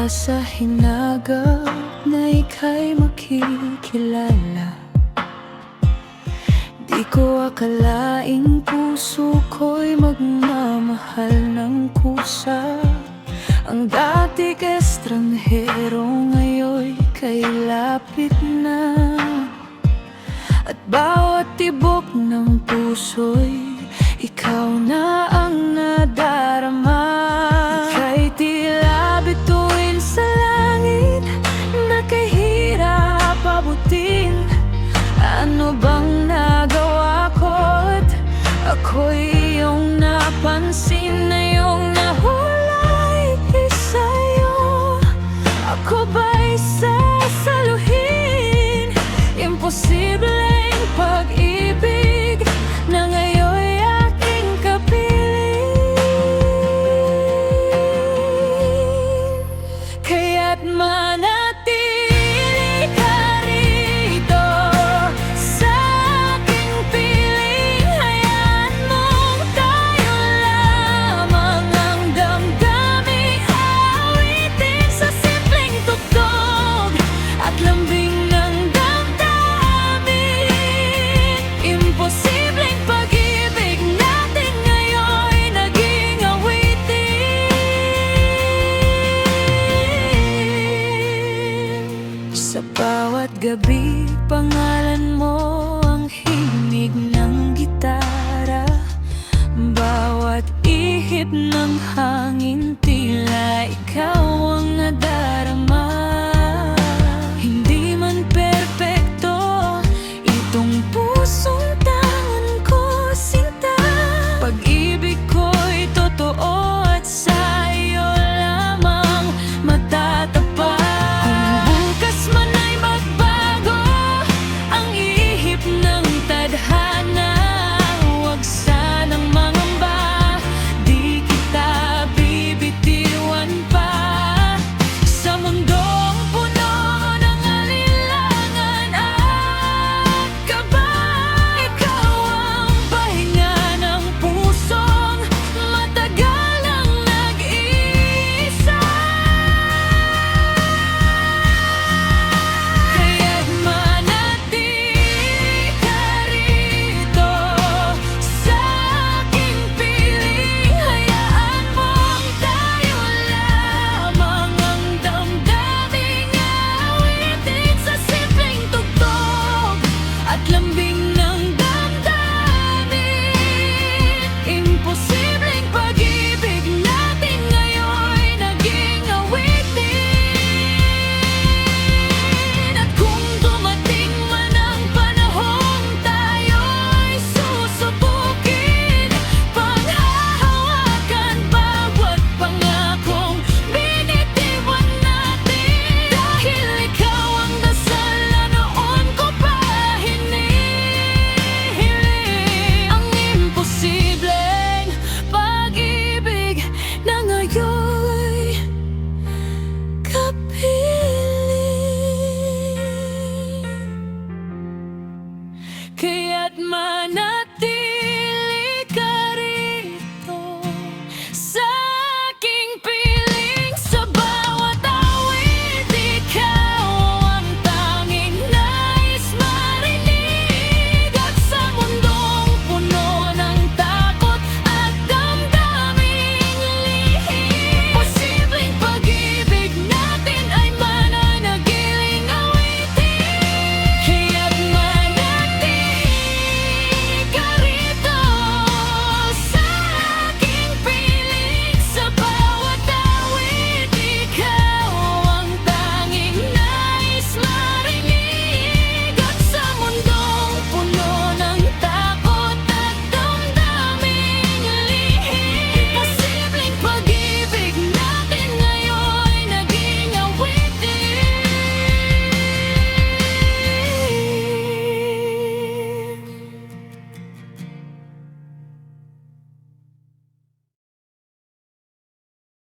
Wala sa hinagap na ika'y makikilala. Di ko akalaing puso ko'y magmamahal ng kusa. Ang dating estranghero ngayon'y kay lapit na. At bawat tibok ng puso'y ikaw na ang nadarama. Ika'y tila bituin sa langit na kahirap abutin. Ano bang nagawa ko't ako'y iyong napansin na iyong nahulay sa'yo? Ako ba'y sasaluhin? Imposibleng pag-ibig na ngayon'y aking kapiling. Kaya't manatili ka rito sa aking piling. Hayaan mong tayo lamang ang damdaming awitin sa simpleng tugtog at lambing ng damdamin. Imposibleng pag-ibig natin ngayon'y naging awitin. Sa bawat gabi, pangalan mo ang himig ng gitara. Bawat ihip ng hangin, tila ikaw ang nadarama. Hindi man perpekto itong pusong tangan ko, sinta. Pag-ibig ko'y totoo at sa'yo lamang matatapat. Kung bukas man ay magbago ang ihip ng tadhana, huwag sanang mangamba, di kita bibitiwan pa. Sa mundong puno ng alinlangan at kaba, ikaw ang pahinga ng pusong matagal ang nag-iisa. Kaya't manatili ka rito sa aking piling. Hayaan mong tayo lamang ang damdaming awitin sa simpleng tugtog at lambing ng damdamin. Imposibleng pag-ibig natin ngayon'y naging awitin. At kung dumating man ang panahong tayo'y susubukin, panghahawakan bawat pangakong binitiwan natin. Dahil ikaw ang dasal na noon ko pa hinihiling. Ang imposibleng pag-ibig na ngayon